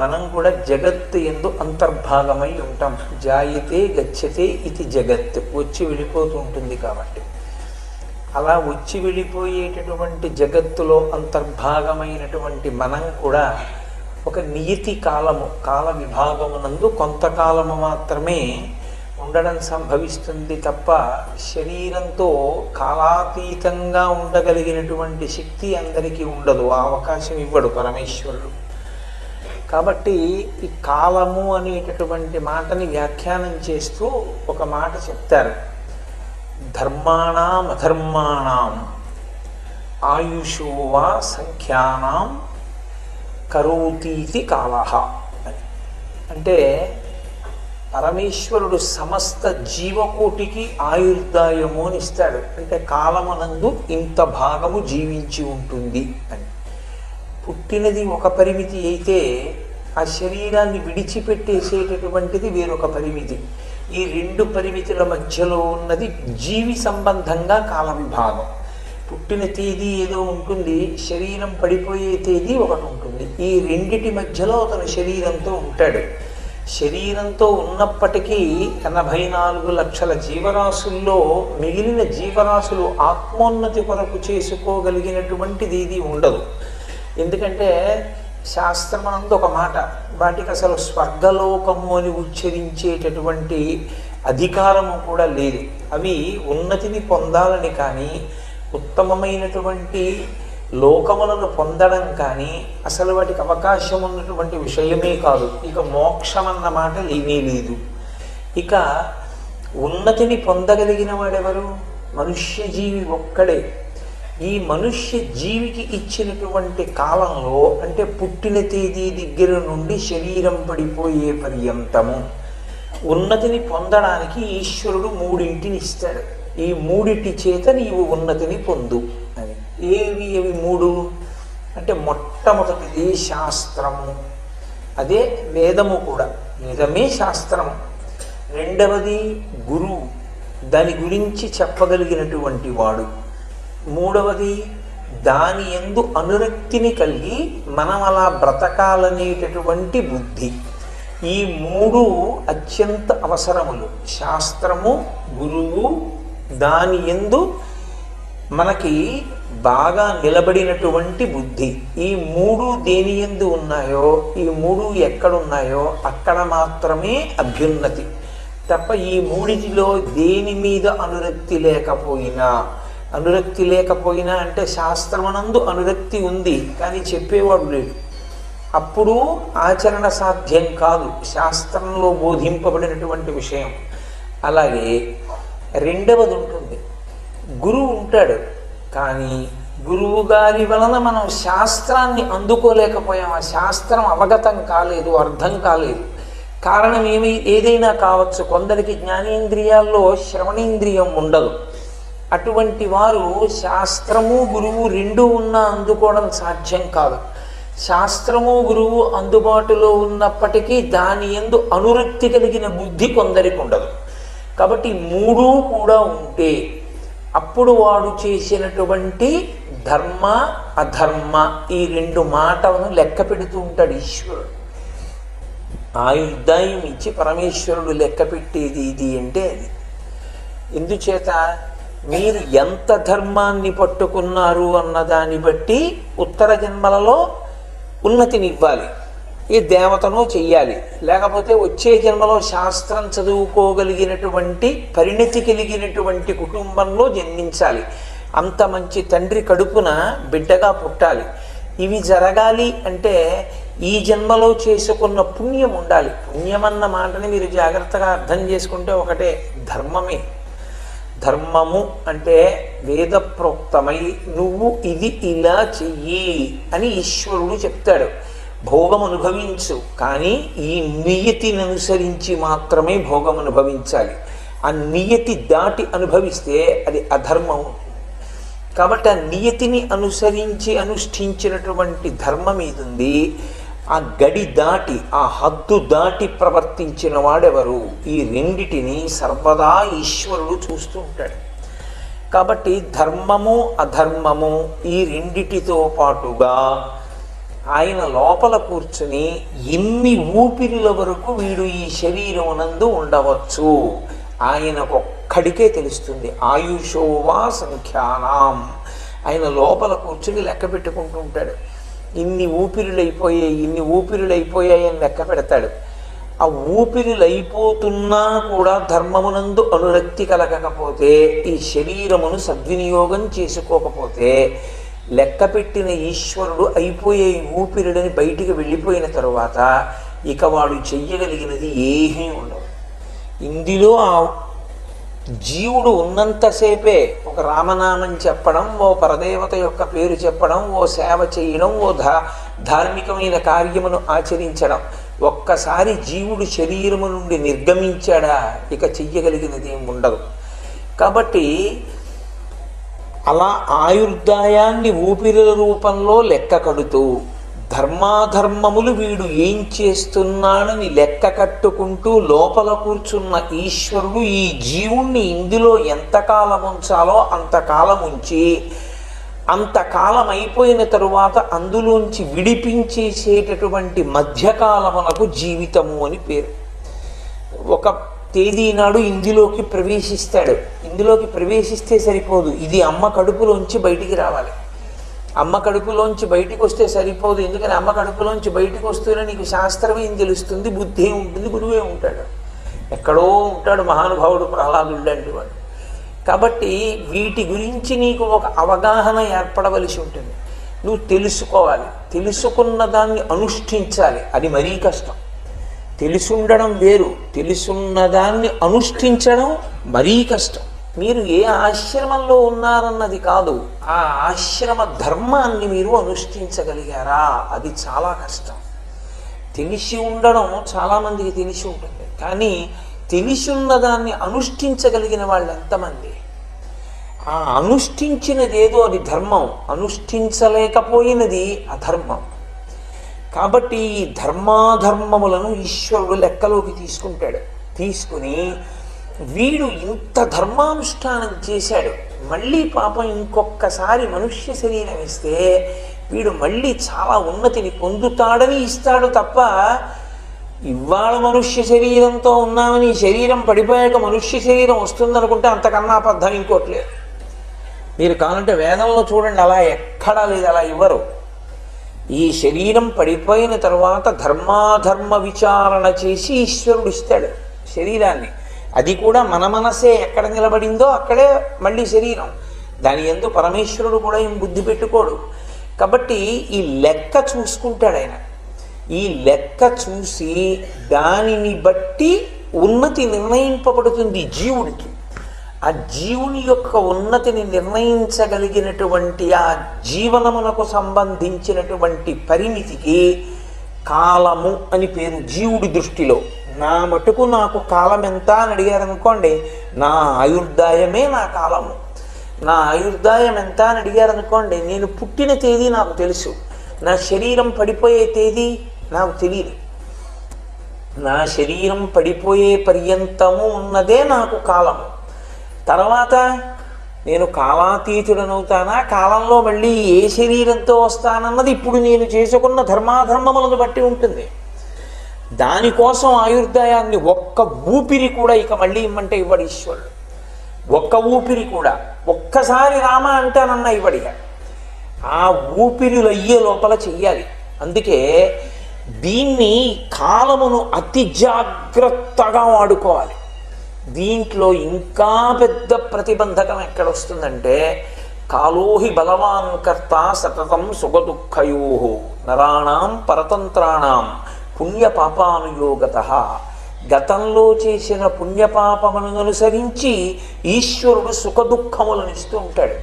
మనం కూడా జగత్తు ఎందు అంతర్భాగమై ఉంటాం. జాయతే గచ్చతే ఇది జగత్, వచ్చి వెళ్ళిపోతూ ఉంటుంది. కాబట్టి అలా వచ్చి వెళ్ళిపోయేటటువంటి జగత్తులో అంతర్భాగమైనటువంటి మనం కూడా ఒక నియతి కాల విభాగమునందు కొంతకాలము మాత్రమే ఉండడం సంభవిస్తుంది తప్ప శరీరంతో కాలాతీతంగా ఉండగలిగినటువంటి శక్తి అందరికీ ఉండదు. ఆ అవకాశం ఇవ్వడు పరమేశ్వరుడు. కాబట్టి ఈ కాలము అనేటటువంటి మాటని వ్యాఖ్యానం చేస్తూ ఒక మాట చెప్తారు. ధర్మాణం అధర్మాణం ఆయుషో వా సంఖ్యానాం కరోతీతి కాలః. అంటే పరమేశ్వరుడు సమస్త జీవకోటికి ఆయుర్దాయము అని ఇస్తాడు. అంటే కాలమనందు ఇంత భాగము జీవించి ఉంటుంది అని. పుట్టినది ఒక పరిమితి అయితే ఆ శరీరాన్ని విడిచిపెట్టేసేటటువంటిది వేరొక పరిమితి. ఈ రెండు పరిమితుల మధ్యలో ఉన్నది జీవి సంబంధంగా కాల విభాగం. పుట్టిన తేదీ ఏదో ఉంటుంది, శరీరం పడిపోయే తేదీ ఒకటి ఉంటుంది. ఈ రెండిటి మధ్యలో అతను శరీరంతో ఉంటాడు. శరీరంతో ఉన్నప్పటికీ 84 లక్షల జీవరాశుల్లో మిగిలిన జీవరాశులు ఆత్మోన్నతి కొరకు చేసుకోగలిగినటువంటిది ఇది ఉండదు. ఎందుకంటే శాస్త్రమనందు ఒక మాట, వాటికి అసలు స్వర్గలోకము అని ఉచ్చరించేటటువంటి అధికారము కూడా లేదు. అవి ఉన్నతిని పొందాలని కానీ ఉత్తమమైనటువంటి లోకములను పొందడం కానీ అసలు వాటికి అవకాశం ఉన్నటువంటి విషయమే కాదు. ఇక మోక్షం అన్న మాట లేనే లేదు. ఇక ఉన్నతిని పొందగలిగిన వాడెవరు? మనుష్య జీవి ఒక్కడే. ఈ మనుష్య జీవికి ఇచ్చినటువంటి కాలంలో, అంటే పుట్టిన తేదీ దగ్గర నుండి శరీరం పడిపోయే పర్యంతము ఉన్నతిని పొందడానికి ఈశ్వరుడు మూడింటిని ఇస్తాడు. ఈ మూడిటి చేత నీవు ఉన్నతిని పొందు అని. ఏవి అవి మూడు అంటే, మొట్టమొదటిది శాస్త్రము, అదే వేదము కూడా, వేదమే శాస్త్రము. రెండవది గురువు, దాని గురించి చెప్పగలిగినటువంటి వాడు. మూడవది దాని యందు అనురక్తిని కలిగి మనం అలా బ్రతకాలనేటటువంటి బుద్ధి. ఈ మూడు అత్యంత అవసరములు. శాస్త్రము, గురువు, దాని యందు మనకి బాగా నిలబడినటువంటి బుద్ధి. ఈ మూడు దేని యందు ఉన్నాయో, ఈ మూడు ఎక్కడున్నాయో అక్కడ మాత్రమే అభ్యున్నతి తప్ప ఈ మూడిటిలో దేని మీద అనురక్తి లేకపోయినా అంటే శాస్త్రమునందు అనురక్తి ఉంది కానీ చెప్పేవాడు లేడు, అప్పుడు ఆచరణ సాధ్యం కాదు శాస్త్రంలో బోధింపబడినటువంటి విషయం. అలాగే రెండవది ఉంటుంది, గురువు ఉంటాడు కానీ గురువు గారి వలన మనం శాస్త్రాన్ని అందుకోలేకపోయాం. ఆ శాస్త్రం అవగతం కాలేదు, అర్థం కాలేదు. కారణం ఏదైనా కావచ్చు. కొందరికి జ్ఞానేంద్రియాల్లో శ్రవణేంద్రియం ఉండదు. అటువంటి వారు శాస్త్రము గురువు రెండూ ఉన్నా అందుకోవడం సాధ్యం కాదు. శాస్త్రము గురువు అందుబాటులో ఉన్నప్పటికీ దాని యందు అనురక్తి కలిగిన బుద్ధి కొందరికి ఉండదు. కాబట్టి మూడు కూడా ఉంటే అప్పుడు వాడు చేసినటువంటి ధర్మ అధర్మ ఈ రెండు మాటలను లెక్క పెడుతూ ఉంటాడు ఈశ్వరుడు. ఆయుర్దాయం ఇచ్చి పరమేశ్వరుడు లెక్క పెట్టేది ఇది అంటే అది. ఎందుచేత మీరు ఎంత ధర్మాన్ని పట్టుకున్నారు అన్న దాన్ని బట్టి ఉత్తర జన్మలలో ఉన్నతిని ఇవ్వాలి, ఏ దేవతనో చెయ్యాలి, లేకపోతే వచ్చే జన్మలో శాస్త్రం చదువుకోగలిగినటువంటి పరిణతి కలిగినటువంటి కుటుంబంలో జన్మించాలి, అంత మంచి తండ్రి కడుపున బిడ్డగా పుట్టాలి. ఇవి జరగాలి అంటే ఈ జన్మలో చేసుకున్న పుణ్యం ఉండాలి. పుణ్యమన్న మాటని మీరు జాగ్రత్తగా అర్థం చేసుకుంటే ఒకటే, ధర్మమే. ధర్మము అంటే వేదప్రోక్తమై నువ్వు ఇది ఇలా చెయ్యి అని ఈశ్వరుడు చెప్తాడు. భోగం అనుభవించు, కానీ ఈ నియతిని అనుసరించి మాత్రమే భోగం అనుభవించాలి. ఆ నియతి దాటి అనుభవిస్తే అది అధర్మం. కాబట్టి ఆ నియతిని అనుసరించి అనుష్ఠించినటువంటి ధర్మం ఏదుంది, ఆ గడి దాటి ఆ హద్దు దాటి ప్రవర్తించిన వాడెవరు? ఈ రెండిటిని సర్వదా ఈశ్వరుడు చూస్తూ ఉంటాడు. కాబట్టి ధర్మము అధర్మము ఈ రెండిటితో పాటుగా ఆయన లోపల కూర్చుని ఎన్ని ఊపిరిల వరకు వీడు ఈ శరీరమునందు ఉండవచ్చు ఆయనకొక్కడికే తెలుస్తుంది. ఆయుషోవా సంఖ్యానాం. ఆయన లోపల కూర్చుని లెక్క పెట్టుకుంటూ ఉంటాడు. ఇన్ని ఊపిరులు అయిపోయాయి అని లెక్క పెడతాడు. ఆ ఊపిరులు అయిపోతున్నా కూడా ధర్మమునందు అనురక్తి కలగకపోతే, ఈ శరీరమును సద్వినియోగం చేసుకోకపోతే, లెక్క పెట్టిన ఈశ్వరుడు అయిపోయే ఊపిరుడని బయటికి వెళ్ళిపోయిన తరువాత ఇక వాడు చెయ్యగలిగినది ఏమీ ఉండదు. ఇందులో ఆ జీవుడు ఉన్నంతసేపే ఒక రామనామం చెప్పడం, ఓ పరదేవత యొక్క పేరు చెప్పడం, ఓ సేవ చేయడం, ఓ ధార్మికమైన కార్యమును ఆచరించడం. ఒక్కసారి జీవుడు శరీరము నుండి నిర్గమించాడా ఇక చెయ్యగలిగినది ఏం ఉండదు. కాబట్టి అలా ఆయుర్దాయాన్ని ఊపిరుల రూపంలో లెక్క కడుతూ ధర్మాధర్మములు వీడు ఏం చేస్తున్నాడని లెక్క కట్టుకుంటూ లోపల కూర్చున్న ఈశ్వరుడు ఈ జీవుణ్ణి ఇందులో ఎంతకాలం ఉంచాలో అంతకాలం ఉంచి, అంతకాలం అయిపోయిన తరువాత అందులోంచి విడిపించేసేటటువంటి మధ్యకాలమునకు జీవితము అని పేరు. ఒక తేదీ నాడు ఇందులోకి ప్రవేశిస్తాడు. ఇందులోకి ప్రవేశిస్తే సరిపోదు, ఇది అమ్మ కడుపులోంచి బయటికి రావాలి. అమ్మ కడుపులోంచి బయటికి వస్తే సరిపోదు, ఎందుకని అమ్మ కడుపులోంచి బయటికి వస్తూనే నీకు శాస్త్రం ఏం తెలుస్తుంది, బుద్ధి ఏం ఉంటుంది, గురువే ఉంటాడు. ఎక్కడో ఉంటాడు మహానుభావుడు ప్రహ్లాదుడు లాంటి వాడు. కాబట్టి వీటి గురించి నీకు ఒక అవగాహన ఏర్పడవలసి ఉంటుంది. నువ్వు తెలుసుకోవాలి, తెలుసుకున్న దాన్ని అనుష్ఠించాలి. అది మరీ కష్టం. తెలుసుండడం వేరు, తెలుసున్నదాన్ని అనుష్ఠించడం మరీ కష్టం. మీరు ఏ ఆశ్రమంలో ఉన్నారన్నది కాదు, ఆ ఆశ్రమ ధర్మాన్ని మీరు అనుష్ఠించగలిగారా అది చాలా కష్టం. తెలిసి ఉండడం చాలామందికి తెలిసి ఉంటుంది, కానీ తెలిసి ఉన్నదాన్ని అనుష్ఠించగలిగిన వాళ్ళు ఎంతమంది? ఆ అనుష్ఠించినదేదో అది ధర్మం, అనుష్ఠించలేకపోయినది అధర్మం. కాబట్టి ఈ ధర్మాధర్మములను ఈశ్వరుడు లెక్కలోకి తీసుకుంటాడు. తీసుకుని వీడు ఇంత ధర్మానుష్ఠానం చేశాడు, మళ్ళీ పాపం ఇంకొకసారి మనుష్య శరీరం ఇస్తే వీడు మళ్ళీ చాలా ఉన్నతిని పొందుతాడని ఇస్తాడు తప్ప, ఇవాళ మనుష్య శరీరంతో ఉన్నామని శరీరం పడిపోయాక మనుష్య శరీరం వస్తుందనుకుంటే అంతకన్నా అబద్ధం ఇంకోట్లేదు. మీరు కావాలంటే వేదంలో చూడండి, అలా ఎక్కడా లేదు, అలా ఇవ్వరు. ఈ శరీరం పడిపోయిన తర్వాత ధర్మాధర్మ విచారణ చేసి ఈశ్వరుడు ఇస్తాడు శరీరాన్ని. అది కూడా మన మనసే ఎక్కడ నిలబడిందో అక్కడే మళ్ళీ శరీరం. దాని యందు పరమేశ్వరుడు కూడా ఏం బుద్ధి పెట్టుకోడు. కాబట్టి ఈ లెక్క చూసుకుంటాడు ఆయన. ఈ లెక్క చూసి దానిని బట్టి ఉన్నతి నిర్ణయింపబడుతుంది జీవుడికి. ఆ జీవుని యొక్క ఉన్నతిని నిర్ణయించగలిగినటువంటి ఆ జీవనమునకు సంబంధించినటువంటి పరిమితికి కాలము అని పేరు జీవుడి దృష్టిలో. నా మటుకు నాకు కాలం ఎంత అని అడిగారనుకోండి, నా ఆయుర్దాయమే నా కాలము. నా ఆయుర్దాయం ఎంత అని అడిగారనుకోండి, నేను పుట్టిన తేదీ నాకు తెలుసు, నా శరీరం పడిపోయే తేదీ నాకు తెలియదు. నా శరీరం పడిపోయే పర్యంతము ఉన్నదే నాకు కాలము. తర్వాత నేను కాలాతీతుడనవుతానా, కాలంలో మళ్ళీ ఏ శరీరంతో వస్తానన్నది ఇప్పుడు నేను చేసుకున్న ధర్మాధర్మములను బట్టి ఉంటుంది. దానికోసం ఆయుర్దాయాన్ని ఒక్క ఊపిరి కూడా ఇక మళ్ళీ ఇమ్మంటే ఇవ్వడు ఈశ్వరుడు. ఒక్క ఊపిరి కూడా, ఒక్కసారి రామ అంటానన్నా ఇవ్వడిగా. ఆ ఊపిరిలు అయ్యే లోపల చెయ్యాలి. అందుకే దీన్ని కాలమును అతి జాగ్రత్తగా వాడుకోవాలి. దీంట్లో ఇంకా పెద్ద ప్రతిబంధకం ఎక్కడొస్తుందంటే, కాలోహి బలవాన్ కర్త సతతం సుఖదుఃఖయో నరాణం పరతంత్రాణం పుణ్యపాపానుయోగత. గతంలో చేసిన పుణ్యపాపములను అనుసరించి ఈశ్వరుడు సుఖదుఖములను ఇస్తూ ఉంటాడు.